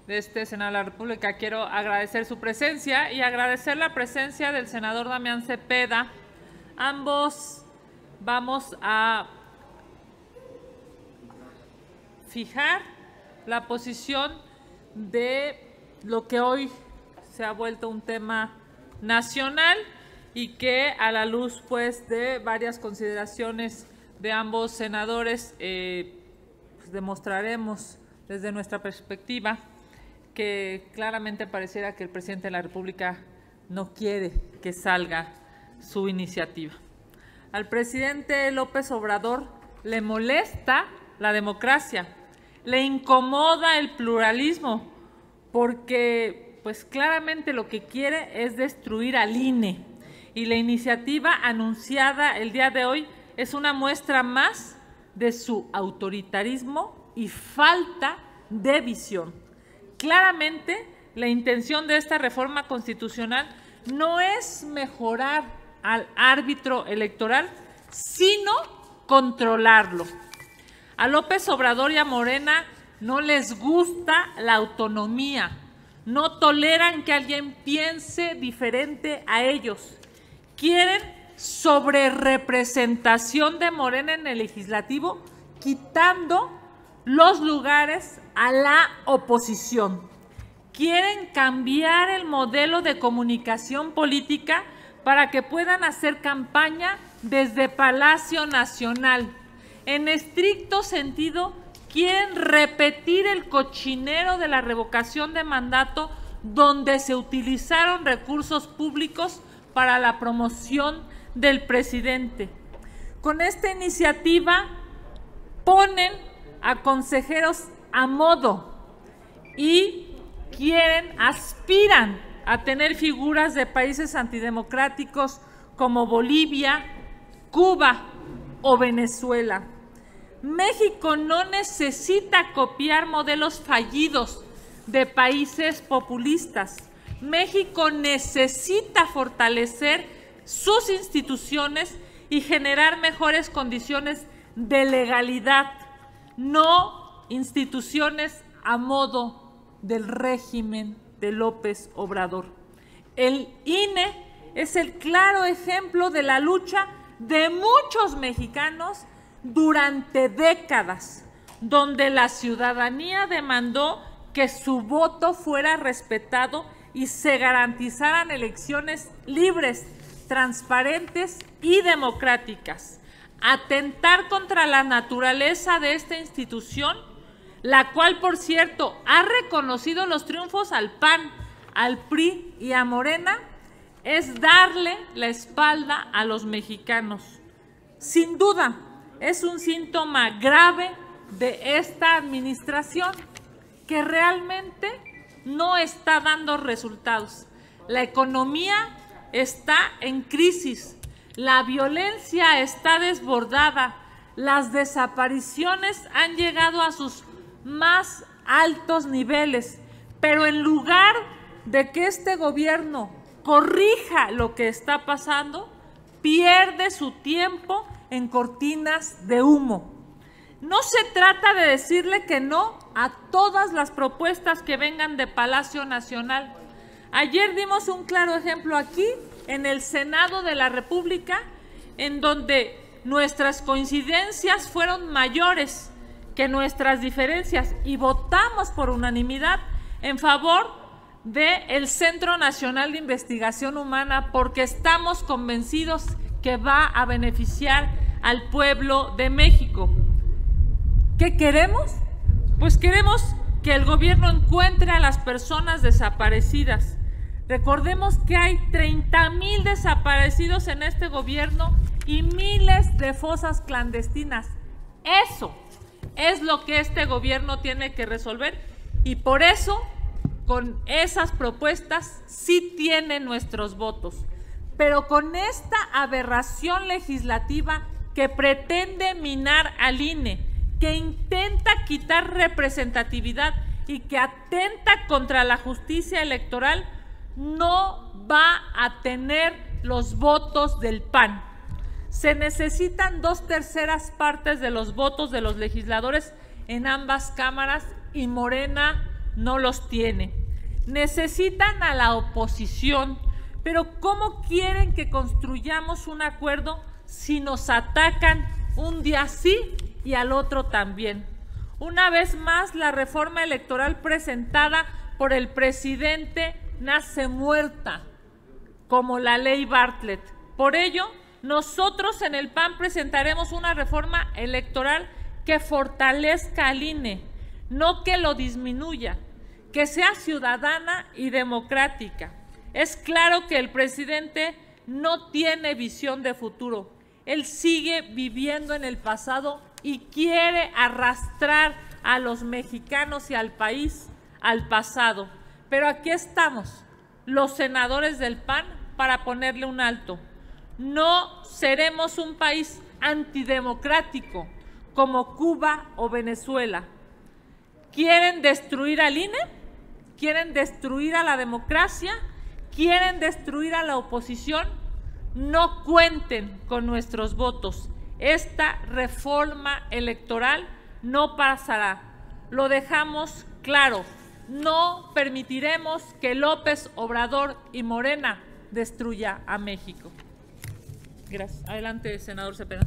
de este Senado de la República, quiero agradecer su presencia y agradecer la presencia del senador Damián Cepeda. Ambos vamos a fijar la posición de lo que hoy se ha vuelto un tema nacional y que a la luz pues de varias consideraciones de ambos senadores pues demostraremos desde nuestra perspectiva que claramente pareciera que el presidente de la República no quiere que salga su iniciativa. Al presidente López Obrador le molesta la democracia, le incomoda el pluralismo, porque pues claramente lo que quiere es destruir al INE, y la iniciativa anunciada el día de hoy es una muestra más de su autoritarismo y falta de visión. Claramente, la intención de esta reforma constitucional no es mejorar al árbitro electoral, sino controlarlo. A López Obrador y a Morena no les gusta la autonomía, no toleran que alguien piense diferente a ellos. Quieren sobrerepresentación de Morena en el legislativo, quitando los lugares a la oposición. Quieren cambiar el modelo de comunicación política para que puedan hacer campaña desde Palacio Nacional. En estricto sentido, quieren repetir el cochinero de la revocación de mandato, donde se utilizaron recursos públicos para la promoción del presidente. Con esta iniciativa ponen a consejeros a modo y aspiran a tener figuras de países antidemocráticos como Bolivia, Cuba o Venezuela. México no necesita copiar modelos fallidos de países populistas. México necesita fortalecer sus instituciones y generar mejores condiciones de legalidad, no instituciones a modo del régimen de López Obrador. El INE es el claro ejemplo de la lucha de muchos mexicanos durante décadas, donde la ciudadanía demandó que su voto fuera respetado y se garantizaran elecciones libres, transparentes y democráticas. Atentar contra la naturaleza de esta institución, la cual, por cierto, ha reconocido los triunfos al PAN, al PRI y a Morena, es darle la espalda a los mexicanos. Sin duda, es un síntoma grave de esta administración que realmente no está dando resultados. La economía está en crisis, la violencia está desbordada, las desapariciones han llegado a sus más altos niveles, pero en lugar de que este gobierno corrija lo que está pasando, pierde su tiempo en cortinas de humo. No se trata de decirle que no a todas las propuestas que vengan de Palacio Nacional. Ayer dimos un claro ejemplo aquí en el Senado de la República, en donde nuestras coincidencias fueron mayores que nuestras diferencias y votamos por unanimidad en favor del Centro Nacional de Investigación Humana, porque estamos convencidos que va a beneficiar al pueblo de México. ¿Qué queremos? Pues queremos que el gobierno encuentre a las personas desaparecidas. Recordemos que hay 30,000 desaparecidos en este gobierno y miles de fosas clandestinas. Eso es lo que este gobierno tiene que resolver, y por eso con esas propuestas sí tiene nuestros votos. Pero con esta aberración legislativa que pretende minar al INE, que intenta quitar representatividad y que atenta contra la justicia electoral, no va a tener los votos del PAN. Se necesitan 2/3 partes de los votos de los legisladores en ambas cámaras y Morena no los tiene. Necesitan a la oposición, pero ¿cómo quieren que construyamos un acuerdo si nos atacan un día sí y al otro también? Una vez más, la reforma electoral presentada por el presidente nace muerta, como la ley Bartlett. Por ello, nosotros en el PAN presentaremos una reforma electoral que fortalezca al INE, no que lo disminuya, que sea ciudadana y democrática. Es claro que el presidente no tiene visión de futuro. Él sigue viviendo en el pasado y quiere arrastrar a los mexicanos y al país al pasado. Pero aquí estamos, los senadores del PAN, para ponerle un alto. No seremos un país antidemocrático como Cuba o Venezuela. ¿Quieren destruir al INE? ¿Quieren destruir a la democracia? ¿Quieren destruir a la oposición? No cuenten con nuestros votos. Esta reforma electoral no pasará. Lo dejamos claro. No permitiremos que López Obrador y Morena destruya a México. Gracias. Adelante, senador Cepeda.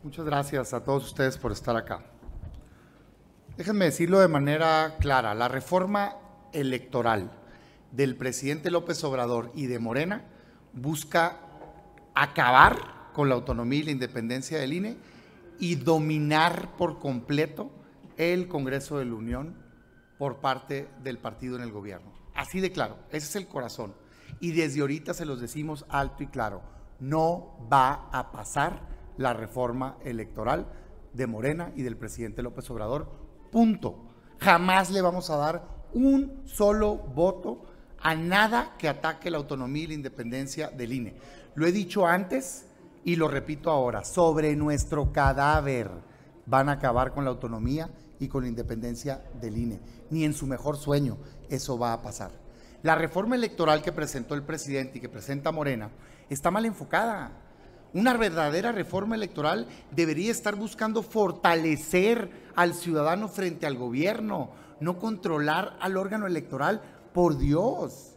Muchas gracias a todos ustedes por estar acá. Déjenme decirlo de manera clara, la reforma electoral del presidente López Obrador y de Morena busca acabar con la autonomía y la independencia del INE y dominar por completo el Congreso de la Unión por parte del partido en el gobierno. Así de claro, ese es el corazón. Y desde ahorita se los decimos alto y claro, no va a pasar la reforma electoral de Morena y del presidente López Obrador, punto. Jamás le vamos a dar un solo voto a nada que ataque la autonomía y la independencia del INE. Lo he dicho antes y lo repito ahora, sobre nuestro cadáver van a acabar con la autonomía y con la independencia del INE. Ni en su mejor sueño eso va a pasar. La reforma electoral que presentó el presidente y que presenta Morena está mal enfocada. Una verdadera reforma electoral debería estar buscando fortalecer al ciudadano frente al gobierno, no controlar al órgano electoral. Por Dios,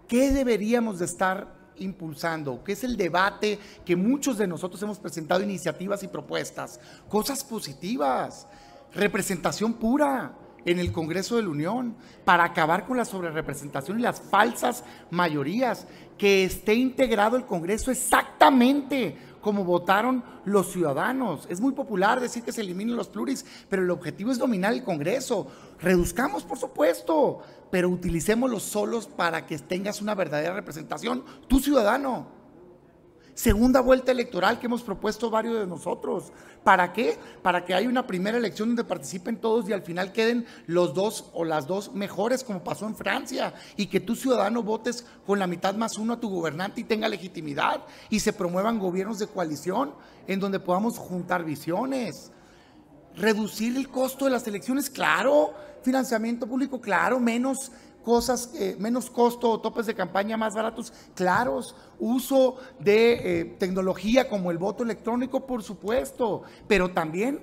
¿qué deberíamos de estar impulsando? ¿Qué es el debate que muchos de nosotros hemos presentado iniciativas y propuestas? Cosas positivas, representación pura en el Congreso de la Unión para acabar con la sobrerepresentación y las falsas mayorías, que esté integrado el Congreso exactamente como votaron los ciudadanos. Es muy popular decir que se eliminen los pluris, pero el objetivo es dominar el Congreso. Reduzcamos, por supuesto, pero utilicémoslos solos para que tengas una verdadera representación, tu ciudadano. Segunda vuelta electoral que hemos propuesto varios de nosotros. ¿Para qué? Para que haya una primera elección donde participen todos y al final queden los dos o las dos mejores, como pasó en Francia, y que tu ciudadano votes con la mitad más uno a tu gobernante y tenga legitimidad, y se promuevan gobiernos de coalición en donde podamos juntar visiones. Reducir el costo de las elecciones, claro. Financiamiento público, claro. Menos cosas, menos costo, topes de campaña más baratos, claros. Uso de tecnología como el voto electrónico, por supuesto, pero también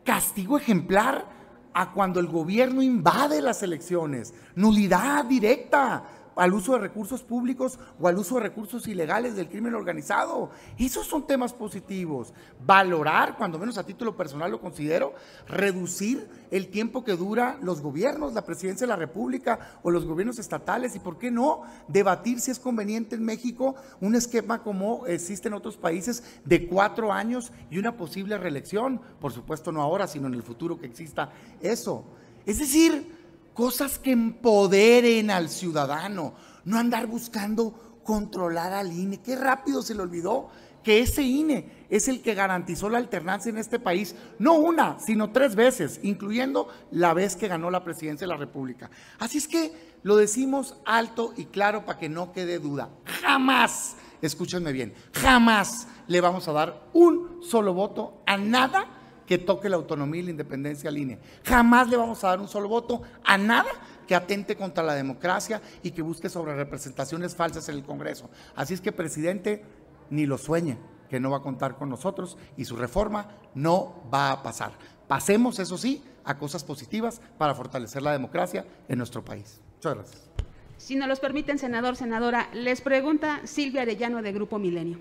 castigo ejemplar a cuando el gobierno invade las elecciones, nulidad directa al uso de recursos públicos o al uso de recursos ilegales del crimen organizado. Esos son temas positivos. Valorar, cuando menos a título personal lo considero, reducir el tiempo que dura los gobiernos, la presidencia de la República o los gobiernos estatales, y por qué no debatir si es conveniente en México un esquema como existe en otros países de 4 años y una posible reelección. Por supuesto no ahora, sino en el futuro que exista eso. Es decir, cosas que empoderen al ciudadano, no andar buscando controlar al INE. Qué rápido se le olvidó que ese INE es el que garantizó la alternancia en este país, no una, sino 3 veces, incluyendo la vez que ganó la presidencia de la República. Así es que lo decimos alto y claro para que no quede duda. Jamás, escúchenme bien, jamás le vamos a dar un solo voto a nada que toque la autonomía y la independencia al INE. Jamás le vamos a dar un solo voto a nada que atente contra la democracia y que busque sobre representaciones falsas en el Congreso. Así es que, presidente, ni lo sueñe, que no va a contar con nosotros y su reforma no va a pasar. Pasemos, eso sí, a cosas positivas para fortalecer la democracia en nuestro país. Muchas gracias. Si nos los permiten, senador, senadora, les pregunta Silvia Arellano de Grupo Milenio.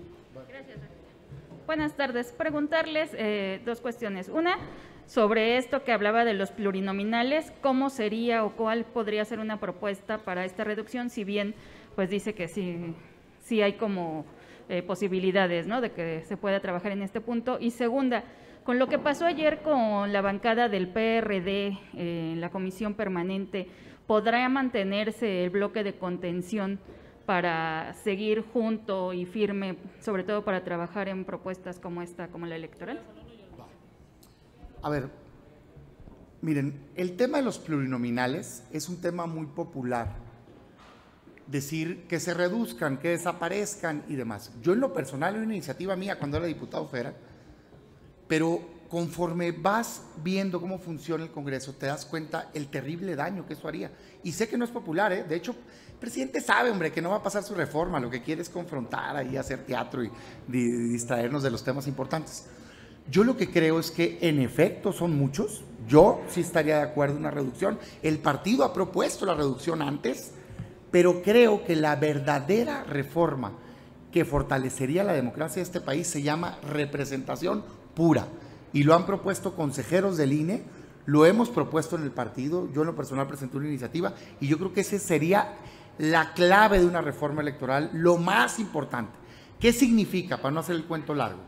Gracias. Buenas tardes. Preguntarles dos cuestiones. Una, sobre esto que hablaba de los plurinominales, ¿cómo sería o cuál podría ser una propuesta para esta reducción? Si bien, pues dice que sí hay como posibilidades, ¿no?, de que se pueda trabajar en este punto. Y segunda, con lo que pasó ayer con la bancada del PRD en la comisión permanente, ¿podrá mantenerse el bloque de contención para seguir junto y firme, sobre todo para trabajar en propuestas como esta, como la electoral? A ver, miren, el tema de los plurinominales es un tema muy popular. Decir que se reduzcan, que desaparezcan y demás. Yo en lo personal, en una iniciativa mía cuando era diputado federal, pero conforme vas viendo cómo funciona el Congreso, te das cuenta el terrible daño que eso haría. Y sé que no es popular, ¿eh? De hecho, el presidente sabe, hombre, que no va a pasar su reforma, lo que quiere es confrontar ahí, hacer teatro y distraernos de los temas importantes. Yo lo que creo es que en efecto son muchos, yo sí estaría de acuerdo en una reducción, el partido ha propuesto la reducción antes, pero creo que la verdadera reforma que fortalecería la democracia de este país se llama representación pura. Y lo han propuesto consejeros del INE, lo hemos propuesto en el partido, yo en lo personal presenté una iniciativa y yo creo que esa sería la clave de una reforma electoral, lo más importante. ¿Qué significa, para no hacer el cuento largo?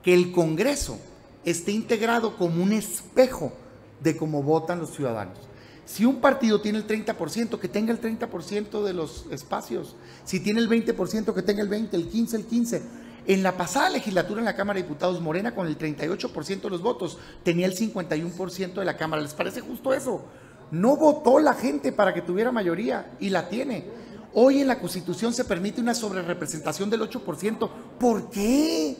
Que el Congreso esté integrado como un espejo de cómo votan los ciudadanos. Si un partido tiene el 30%, que tenga el 30% de los espacios. Si tiene el 20%, que tenga el 20%, el 15%, el 15%. En la pasada legislatura en la Cámara de Diputados, Morena con el 38% de los votos tenía el 51% de la Cámara. ¿Les parece justo eso? No votó la gente para que tuviera mayoría y la tiene. Hoy en la Constitución se permite una sobrerepresentación del 8%. ¿Por qué?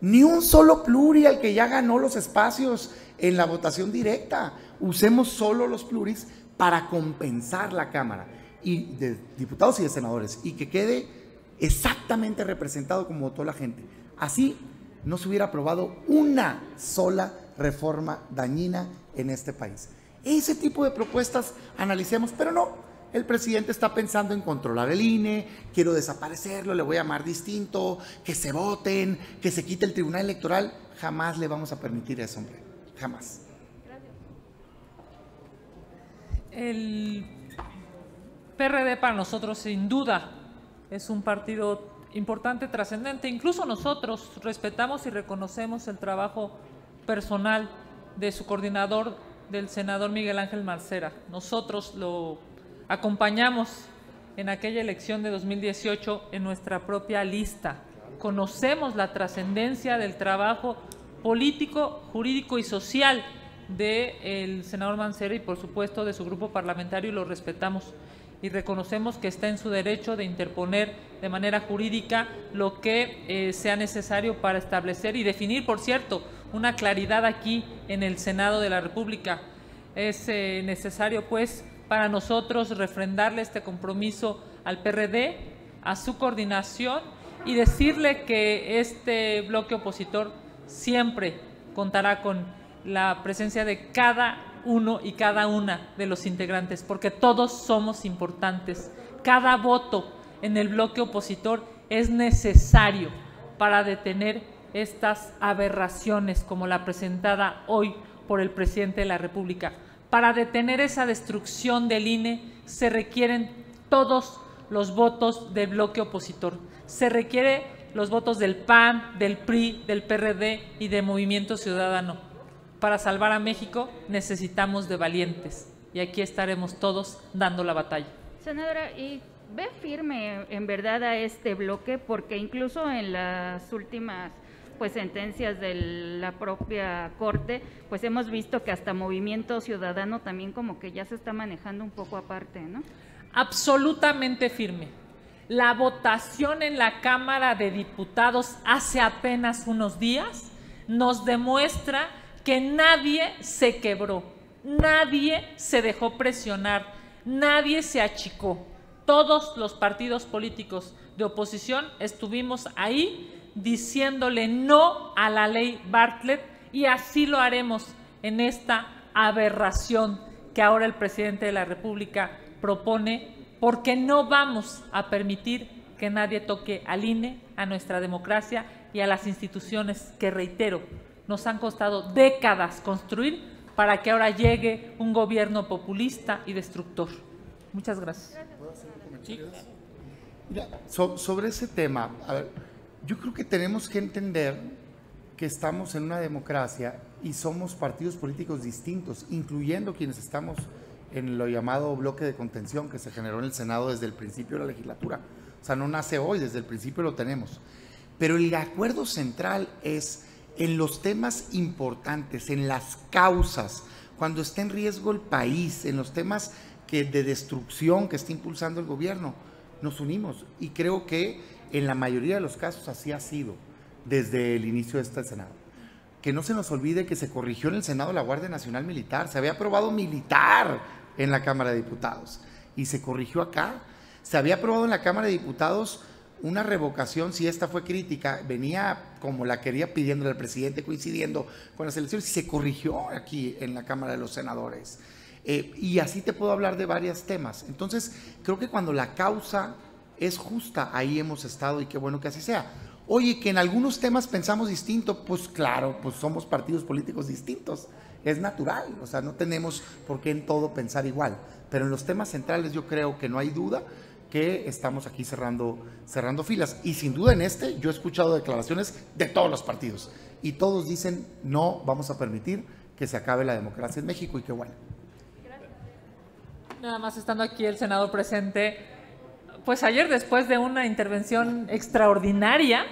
Ni un solo pluri al que ya ganó los espacios en la votación directa. Usemos solo los pluris para compensar la Cámara y de diputados y de senadores y que quede exactamente representado como votó la gente. Así no se hubiera aprobado una sola reforma dañina en este país. Ese tipo de propuestas analicemos, pero no. El presidente está pensando en controlar el INE, quiero desaparecerlo, le voy a llamar distinto, que se voten, que se quite el Tribunal Electoral. Jamás le vamos a permitir eso, hombre. Jamás. El PRD para nosotros, sin duda, es un partido importante, trascendente. Incluso nosotros respetamos y reconocemos el trabajo personal de su coordinador, del senador Miguel Ángel Mancera. Nosotros lo acompañamos en aquella elección de 2018 en nuestra propia lista. Conocemos la trascendencia del trabajo político, jurídico y social del senador Mancera y por supuesto de su grupo parlamentario, y lo respetamos y reconocemos que está en su derecho de interponer de manera jurídica lo que sea necesario para establecer y definir, por cierto, una claridad aquí en el Senado de la República. Es necesario, pues, para nosotros refrendarle este compromiso al PRD, a su coordinación y decirle que este bloque opositor siempre contará con la presencia de cada uno y cada una de los integrantes, porque todos somos importantes. Cada voto en el bloque opositor es necesario para detener estas aberraciones como la presentada hoy por el presidente de la República. Para detener esa destrucción del INE se requieren todos los votos del bloque opositor. Se requieren los votos del PAN, del PRI, del PRD y de Movimiento Ciudadano. Para salvar a México necesitamos de valientes y aquí estaremos todos dando la batalla. Senadora, ¿y ve firme en verdad a este bloque? Porque incluso en las últimas sentencias de la propia Corte, pues hemos visto que hasta Movimiento Ciudadano también como que ya se está manejando un poco aparte, ¿no? Absolutamente firme. La votación en la Cámara de Diputados hace apenas unos días nos demuestra que nadie se quebró, nadie se dejó presionar, nadie se achicó. Todos los partidos políticos de oposición estuvimos ahí diciéndole no a la ley Bartlett, y así lo haremos en esta aberración que ahora el presidente de la República propone, porque no vamos a permitir que nadie toque al INE, a nuestra democracia y a las instituciones que, reitero, nos han costado décadas construir para que ahora llegue un gobierno populista y destructor. Muchas gracias. Mira, sobre ese tema, a ver, yo creo que tenemos que entender que estamos en una democracia y somos partidos políticos distintos, incluyendo quienes estamos en lo llamado bloque de contención que se generó en el Senado desde el principio de la legislatura. O sea, no nace hoy, desde el principio lo tenemos. Pero el acuerdo central es en los temas importantes, en las causas, cuando está en riesgo el país, en los temas de destrucción que está impulsando el gobierno, nos unimos. Y creo que en la mayoría de los casos así ha sido desde el inicio de este Senado. Que no se nos olvide que se corrigió en el Senado la Guardia Nacional Militar, se había aprobado militar en la Cámara de Diputados y se corrigió acá. Se había aprobado en la Cámara de Diputados una revocación, si esta fue crítica, venía como la quería pidiéndole al presidente, coincidiendo con las elecciones, y se corrigió aquí en la Cámara de los Senadores. Y así te puedo hablar de varios temas. Entonces, creo que cuando la causa es justa, ahí hemos estado y qué bueno que así sea. Oye, que en algunos temas pensamos distinto, pues claro, pues somos partidos políticos distintos, es natural, o sea, no tenemos por qué en todo pensar igual, pero en los temas centrales yo creo que no hay duda que estamos aquí cerrando filas, y sin duda en este yo he escuchado declaraciones de todos los partidos, y todos dicen no vamos a permitir que se acabe la democracia en México, y qué bueno. Nada más estando aquí el senador presente, pues ayer, después de una intervención extraordinaria,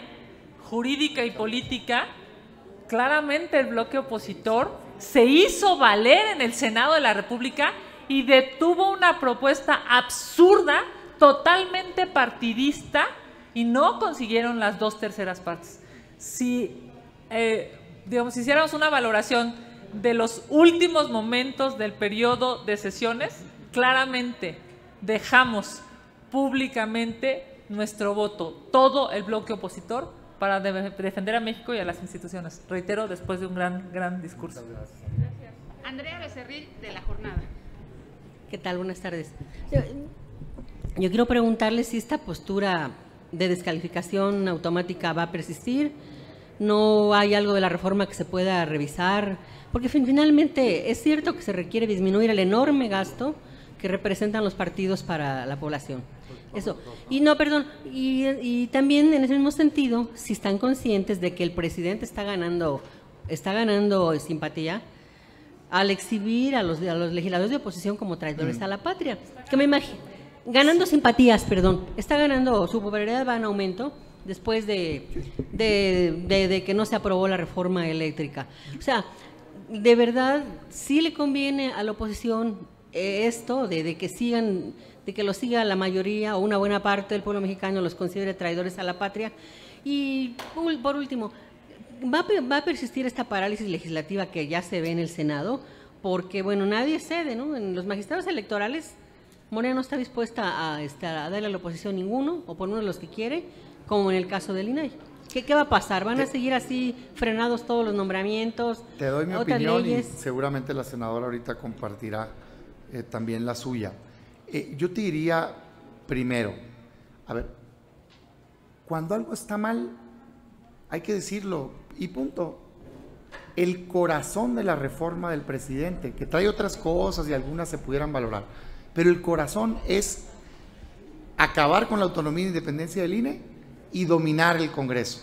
jurídica y política, claramente el bloque opositor se hizo valer en el Senado de la República y detuvo una propuesta absurda, totalmente partidista, y no consiguieron las 2/3 partes. Si, digamos, hiciéramos una valoración de los últimos momentos del periodo de sesiones, claramente dejamos públicamente nuestro voto, todo el bloque opositor, para defender a México y a las instituciones. Reitero, después de un gran discurso. Andrea Becerril, de La Jornada. ¿Qué tal? Buenas tardes. Yo quiero preguntarle si esta postura de descalificación automática va a persistir. ¿No hay algo de la reforma que se pueda revisar? Porque finalmente es cierto que se requiere disminuir el enorme gasto que representan los partidos para la población. Eso. Y no, perdón, y también en ese mismo sentido, si están conscientes de que el presidente está ganando simpatía al exhibir a los legisladores de oposición como traidores a la patria. Que me imagino, ganando simpatías, perdón, está ganando, su popularidad va en aumento después de que no se aprobó la reforma eléctrica. O sea, de verdad, sí le conviene a la oposición esto de que lo siga la mayoría o una buena parte del pueblo mexicano, los considere traidores a la patria. Y por último, ¿va a persistir esta parálisis legislativa que ya se ve en el Senado? Porque, bueno, nadie cede, ¿no? En los magistrados electorales, Morena no está dispuesta a darle a la oposición ninguno, o por uno de los que quiere, como en el caso del INAI. ¿Qué va a pasar? ¿Van a seguir así frenados todos los nombramientos? Te doy mi otras opinión leyes? Y seguramente la senadora ahorita compartirá también la suya. Yo te diría primero, a ver, cuando algo está mal, hay que decirlo y punto. El corazón de la reforma del presidente, que trae otras cosas y algunas se pudieran valorar, pero el corazón es acabar con la autonomía e independencia del INE y dominar el Congreso.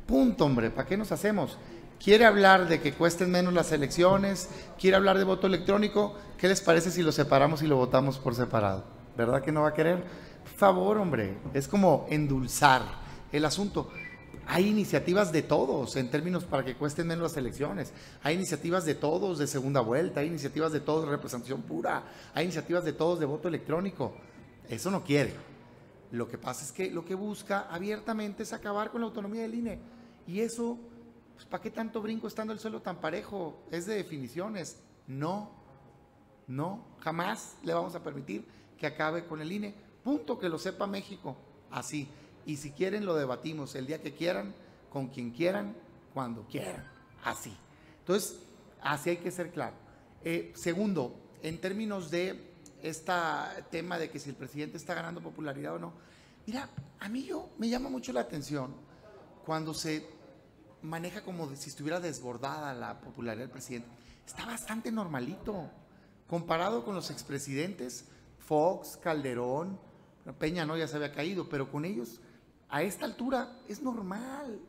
Punto, hombre, ¿para qué nos hacemos? ¿Quiere hablar de que cuesten menos las elecciones? ¿Quiere hablar de voto electrónico? ¿Qué les parece si lo separamos y lo votamos por separado? ¿Verdad que no va a querer? Por favor, hombre, es como endulzar el asunto. Hay iniciativas de todos en términos para que cuesten menos las elecciones. Hay iniciativas de todos de segunda vuelta, hay iniciativas de todos de representación pura, hay iniciativas de todos de voto electrónico. Eso no quiere. Lo que pasa es que lo que busca abiertamente es acabar con la autonomía del INE. Y eso, pues, ¿para qué tanto brinco estando el suelo tan parejo? Es de definiciones. No, jamás le vamos a permitir que acabe con el INE. Punto, que lo sepa México. Así. y si quieren lo debatimos el día que quieran, con quien quieran, cuando quieran, así. Entonces, así hay que ser claro. Segundo, en términos de este tema de que si el presidente está ganando popularidad o no, mira, a mí me llama mucho la atención cuando se maneja como si estuviera desbordada la popularidad del presidente. Está bastante normalito, comparado con los expresidentes, Fox, Calderón, Peña no, ya se había caído, pero con ellos, a esta altura, es normal.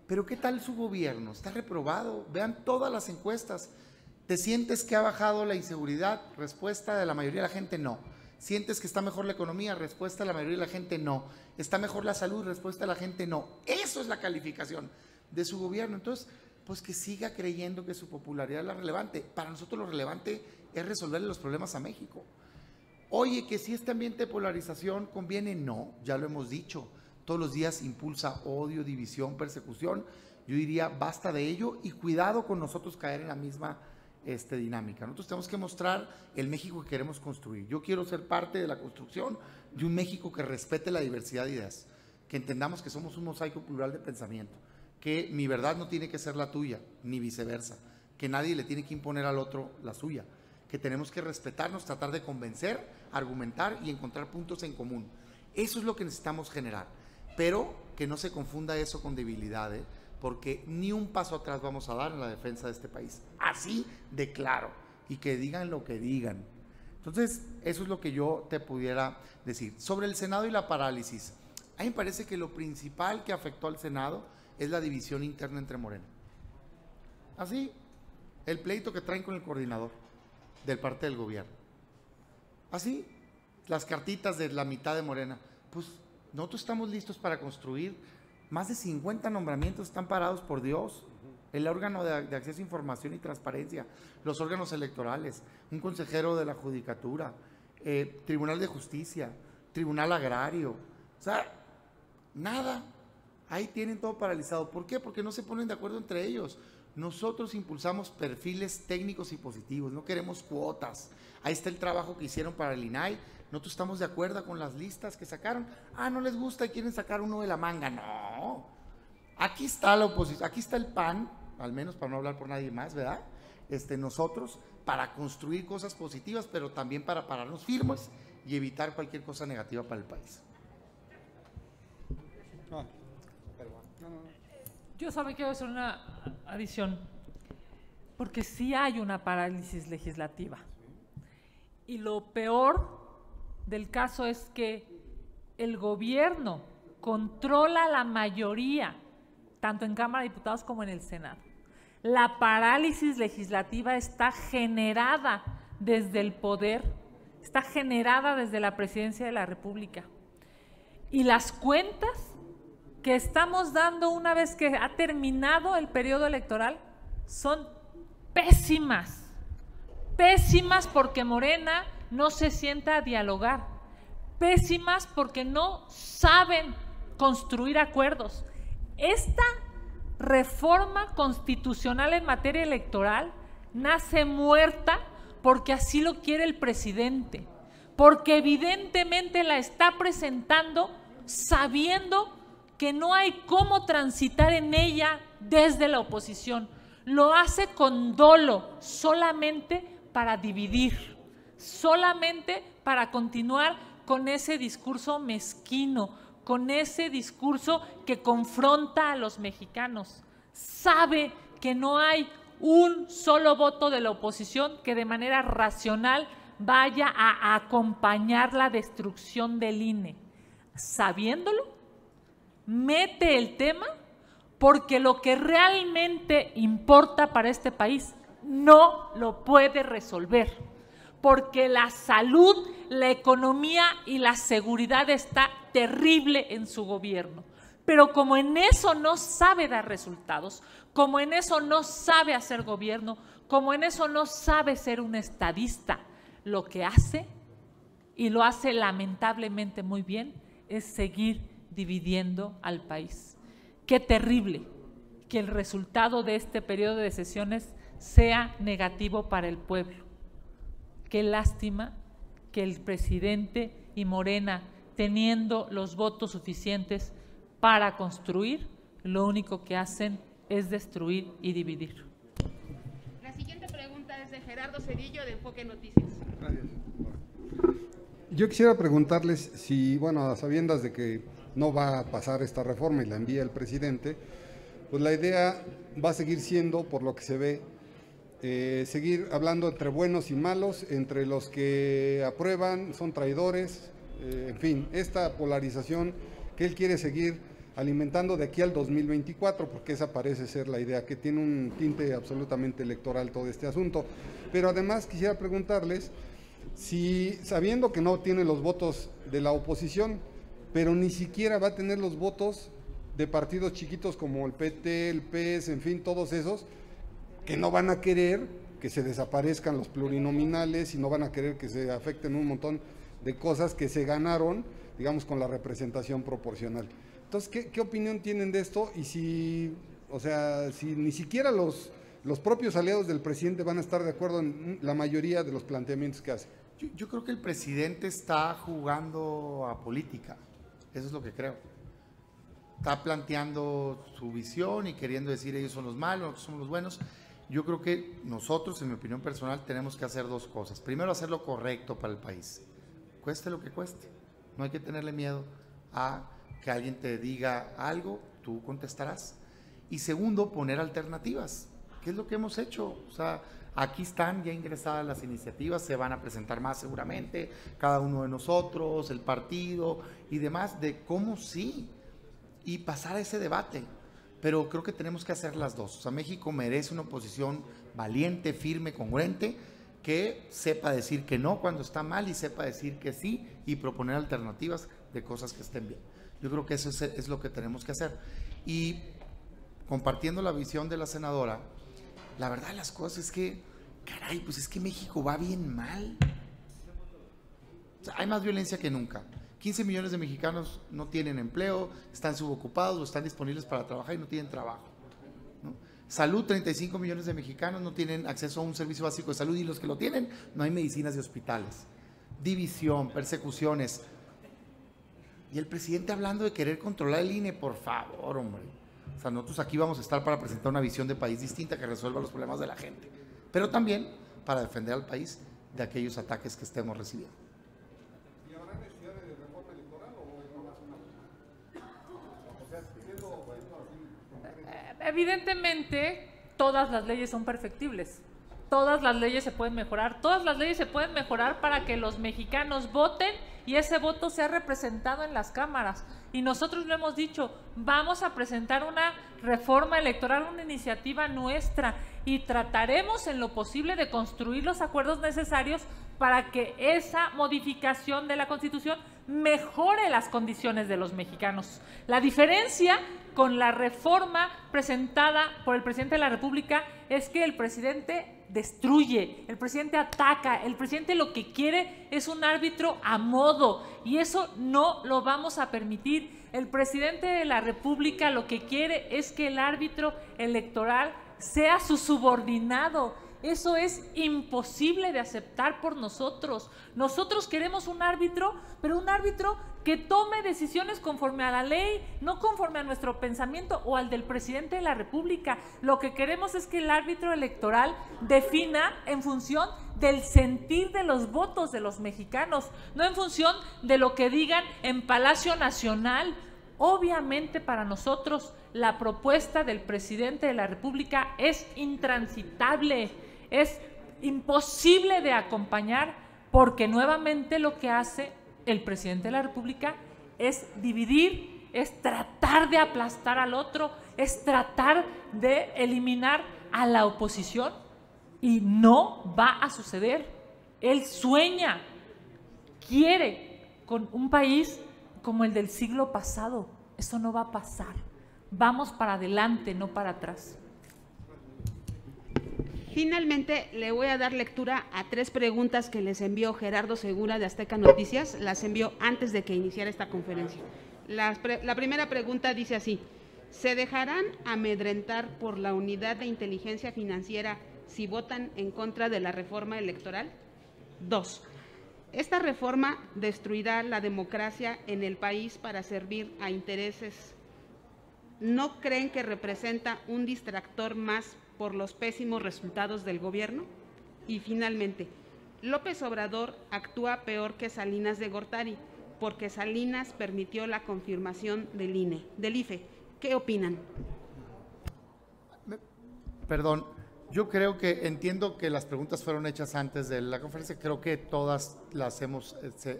Pero ¿qué tal su gobierno? Está reprobado. Vean todas las encuestas. ¿Te sientes que ha bajado la inseguridad? Respuesta de la mayoría de la gente, no. ¿Sientes que está mejor la economía? Respuesta de la mayoría de la gente, no. ¿Está mejor la salud? Respuesta de la gente, no. Eso es la calificación de su gobierno. Entonces, pues que siga creyendo que su popularidad es la relevante. Para nosotros lo relevante es resolverle los problemas a México. Oye, que si este ambiente de polarización conviene, no, ya lo hemos dicho. Todos los días impulsa odio, división, persecución. Yo diría, basta de ello y cuidado con nosotros caer en la misma dinámica. Nosotros tenemos que mostrar el México que queremos construir. Yo quiero ser parte de la construcción de un México que respete la diversidad de ideas, que entendamos que somos un mosaico plural de pensamiento, que mi verdad no tiene que ser la tuya, ni viceversa, que nadie le tiene que imponer al otro la suya, que tenemos que respetarnos, tratar de convencer, argumentar y encontrar puntos en común. Eso es lo que necesitamos generar, pero que no se confunda eso con debilidad, porque ni un paso atrás vamos a dar en la defensa de este país, así de claro, y que digan lo que digan. Entonces, eso es lo que yo te pudiera decir. Sobre el Senado y la parálisis, a mí me parece que lo principal que afectó al Senado es la división interna entre Morena. Así, el pleito que traen con el coordinador del parte del gobierno. Así, las cartitas de la mitad de Morena. Pues nosotros estamos listos para construir. Más de 50 nombramientos están parados por Dios. El órgano de acceso a información y transparencia, los órganos electorales, un consejero de la judicatura, Tribunal de Justicia, Tribunal Agrario. O sea, nada. Ahí tienen todo paralizado. ¿Por qué? Porque no se ponen de acuerdo entre ellos. Nosotros impulsamos perfiles técnicos y positivos, no queremos cuotas. Ahí está el trabajo que hicieron para el INAI. Nosotros estamos de acuerdo con las listas que sacaron. No les gusta y quieren sacar uno de la manga. No. Aquí está la oposición, aquí está el PAN, al menos para no hablar por nadie más, ¿verdad? Nosotros para construir cosas positivas, pero también para pararnos firmes y evitar cualquier cosa negativa para el país. Yo solo quiero hacer una adición, porque sí hay una parálisis legislativa. Y lo peor del caso es que el gobierno controla la mayoría, tanto en Cámara de Diputados como en el Senado. La parálisis legislativa está generada desde el poder, está generada desde la Presidencia de la República. Y las cuentas que estamos dando una vez que ha terminado el periodo electoral son pésimas, pésimas porque Morena no se sienta a dialogar, pésimas porque no saben construir acuerdos. Esta reforma constitucional en materia electoral nace muerta porque así lo quiere el presidente, porque evidentemente la está presentando sabiendo que no hay cómo transitar en ella desde la oposición. Lo hace con dolo, solamente para dividir, solamente para continuar con ese discurso mezquino, con ese discurso que confronta a los mexicanos. Sabe que no hay un solo voto de la oposición que de manera racional vaya a acompañar la destrucción del INE. Sabiéndolo, mete el tema porque lo que realmente importa para este país no lo puede resolver, porque la salud, la economía y la seguridad está terrible en su gobierno. Pero como en eso no sabe dar resultados, como en eso no sabe hacer gobierno, como en eso no sabe ser un estadista, lo que hace, y lo hace lamentablemente muy bien, es seguir dividiendo al país. Qué terrible que el resultado de este periodo de sesiones sea negativo para el pueblo. Qué lástima que el presidente y Morena, teniendo los votos suficientes para construir, lo único que hacen es destruir y dividir. La siguiente pregunta es de Gerardo Cedillo, de Enfoque Noticias. Gracias. Yo quisiera preguntarles si, bueno, a sabiendas de que no va a pasar esta reforma y la envía el presidente, pues la idea va a seguir siendo, por lo que se ve, seguir hablando entre buenos y malos, entre los que aprueban, son traidores, en fin, esta polarización que él quiere seguir alimentando de aquí al 2024, porque esa parece ser la idea, que tiene un tinte absolutamente electoral todo este asunto. Pero además quisiera preguntarles si, sabiendo que no tiene los votos de la oposición, pero ni siquiera va a tener los votos de partidos chiquitos como el PT, el PES, en fin, todos esos, que no van a querer que se desaparezcan los plurinominales y no van a querer que se afecten un montón de cosas que se ganaron, digamos, con la representación proporcional. Entonces, ¿qué opinión tienen de esto? Y si, o sea, si ni siquiera los propios aliados del presidente van a estar de acuerdo en la mayoría de los planteamientos que hace. Yo creo que el presidente está jugando a política, eso es lo que creo. Está planteando su visión y queriendo decir ellos son los malos, nosotros somos los buenos. Yo creo que nosotros, en mi opinión personal, tenemos que hacer dos cosas. Primero, hacer lo correcto para el país, cueste lo que cueste. No hay que tenerle miedo a que alguien te diga algo, tú contestarás. Y segundo, poner alternativas, que es lo que hemos hecho. O sea, aquí están ya ingresadas las iniciativas, se van a presentar más seguramente, cada uno de nosotros, el partido y demás, de cómo sí, y pasar a ese debate. Pero creo que tenemos que hacer las dos. O sea, México merece una oposición valiente, firme, congruente, que sepa decir que no cuando está mal y sepa decir que sí y proponer alternativas de cosas que estén bien. Yo creo que eso es lo que tenemos que hacer. Y compartiendo la visión de la senadora, la verdad de las cosas es que, caray, pues es que México va bien mal. O sea, hay más violencia que nunca. 15 millones de mexicanos no tienen empleo, están subocupados o están disponibles para trabajar y no tienen trabajo, ¿no? Salud, 35 millones de mexicanos no tienen acceso a un servicio básico de salud y los que lo tienen, no hay medicinas y hospitales. División, persecuciones. Y el presidente hablando de querer controlar el INE, por favor, hombre. O sea, nosotros aquí vamos a estar para presentar una visión de país distinta que resuelva los problemas de la gente, pero también para defender al país de aquellos ataques que estemos recibiendo. ¿Y habrá necesidad de reforma electoral o no más una? O sea, Evidentemente, todas las leyes son perfectibles. Todas las leyes se pueden mejorar. Todas las leyes se pueden mejorar para que los mexicanos voten y ese voto sea representado en las cámaras. Y nosotros lo hemos dicho, vamos a presentar una reforma electoral, una iniciativa nuestra, y trataremos en lo posible de construir los acuerdos necesarios para que esa modificación de la Constitución mejore las condiciones de los mexicanos. La diferencia con la reforma presentada por el presidente de la República es que el presidente destruye, el presidente ataca, el presidente lo que quiere es un árbitro a modo y eso no lo vamos a permitir. El presidente de la República lo que quiere es que el árbitro electoral sea su subordinado. Eso es imposible de aceptar por nosotros. Nosotros queremos un árbitro, pero un árbitro que tome decisiones conforme a la ley, no conforme a nuestro pensamiento o al del presidente de la República. Lo que queremos es que el árbitro electoral defina en función del sentir de los votos de los mexicanos, no en función de lo que digan en Palacio Nacional. Obviamente para nosotros la propuesta del presidente de la República es intransitable, es imposible de acompañar porque nuevamente lo que hace el presidente de la República es dividir, es tratar de aplastar al otro, es tratar de eliminar a la oposición y no va a suceder. Él sueña, quiere con un país como el del siglo pasado. Eso no va a pasar. Vamos para adelante, no para atrás. Finalmente, le voy a dar lectura a 3 preguntas que les envió Gerardo Segura de Azteca Noticias. Las envió antes de que iniciara esta conferencia. La primera pregunta dice así: ¿se dejarán amedrentar por la Unidad de Inteligencia Financiera si votan en contra de la reforma electoral? 2. Esta reforma destruirá la democracia en el país para servir a intereses. ¿No creen que representa un distractor más por los pésimos resultados del gobierno? Y finalmente, López Obrador actúa peor que Salinas de Gortari, porque Salinas permitió la confirmación del IFE. ¿Qué opinan? Perdón, yo creo que entiendo que las preguntas fueron hechas antes de la conferencia, creo que todas las hemos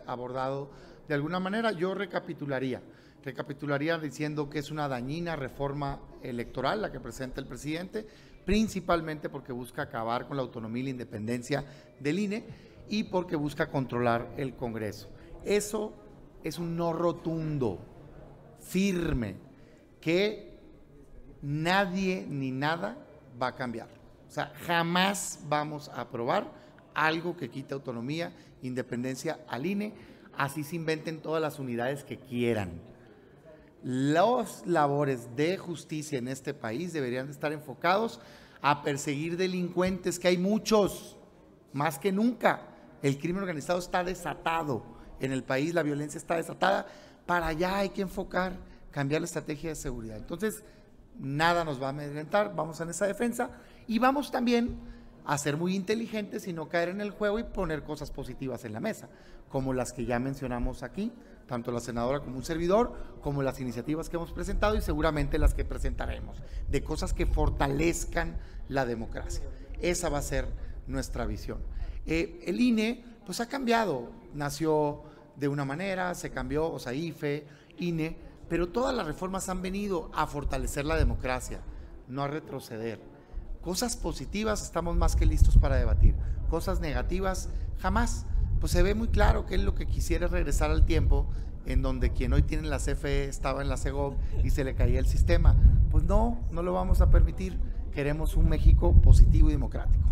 abordado de alguna manera. Yo recapitularía diciendo que es una dañina reforma electoral la que presenta el presidente, principalmente porque busca acabar con la autonomía y la independencia del INE y porque busca controlar el Congreso. Eso es un no rotundo, firme, que nadie ni nada va a cambiar. O sea, jamás vamos a aprobar algo que quite autonomía, independencia al INE, así se inventen todas las unidades que quieran. Las labores de justicia en este país deberían estar enfocados a perseguir delincuentes, que hay muchos, más que nunca. El crimen organizado está desatado en el país, la violencia está desatada. Para allá hay que enfocar, cambiar la estrategia de seguridad. Entonces, nada nos va a amedrentar, vamos en esa defensa y vamos también a ser muy inteligentes y no caer en el juego y poner cosas positivas en la mesa, como las que ya mencionamos aquí, tanto la senadora como un servidor, como las iniciativas que hemos presentado y seguramente las que presentaremos, de cosas que fortalezcan la democracia. Esa va a ser nuestra visión. El INE, pues ha cambiado, nació de una manera, se cambió, o sea, IFE, INE, pero todas las reformas han venido a fortalecer la democracia, no a retroceder. Cosas positivas estamos más que listos para debatir, cosas negativas jamás. Pues se ve muy claro que él lo que quisiera es regresar al tiempo en donde quien hoy tiene la CFE estaba en la CEGOV y se le caía el sistema. Pues no lo vamos a permitir. Queremos un México positivo y democrático.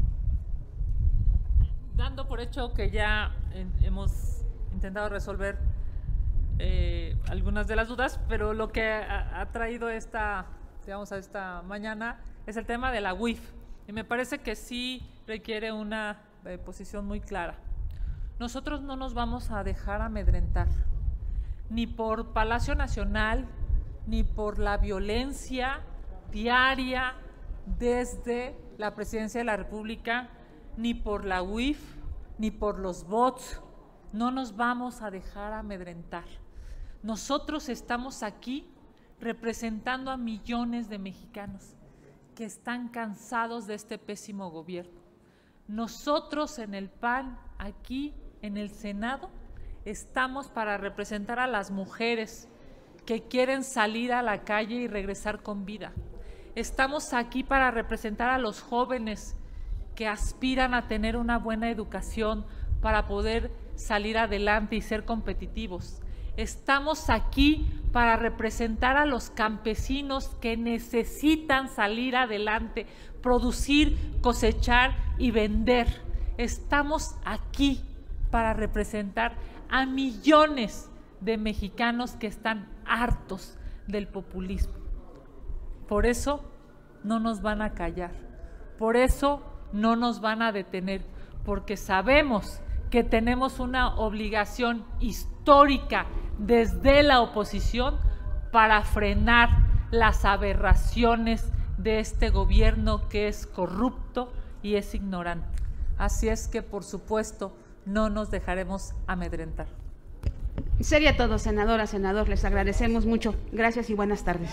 Dando por hecho que ya hemos intentado resolver algunas de las dudas, pero lo que ha traído a esta mañana es el tema de la UIF, y me parece que sí requiere una posición muy clara. Nosotros no nos vamos a dejar amedrentar, ni por Palacio Nacional, ni por la violencia diaria desde la Presidencia de la República, ni por la UIF, ni por los bots. No nos vamos a dejar amedrentar. Nosotros estamos aquí representando a millones de mexicanos que están cansados de este pésimo gobierno. Nosotros en el PAN, aquí en el Senado, estamos para representar a las mujeres que quieren salir a la calle y regresar con vida. Estamos aquí para representar a los jóvenes que aspiran a tener una buena educación para poder salir adelante y ser competitivos. Estamos aquí para representar a los campesinos que necesitan salir adelante, producir, cosechar y vender. Estamos aquí para representar a millones de mexicanos que están hartos del populismo. Por eso no nos van a callar, por eso no nos van a detener, porque sabemos que tenemos una obligación histórica desde la oposición para frenar las aberraciones de este gobierno que es corrupto y es ignorante. Así es que, por supuesto, no nos dejaremos amedrentar. Sería todo, senadora, senador. Les agradecemos mucho. Gracias y buenas tardes.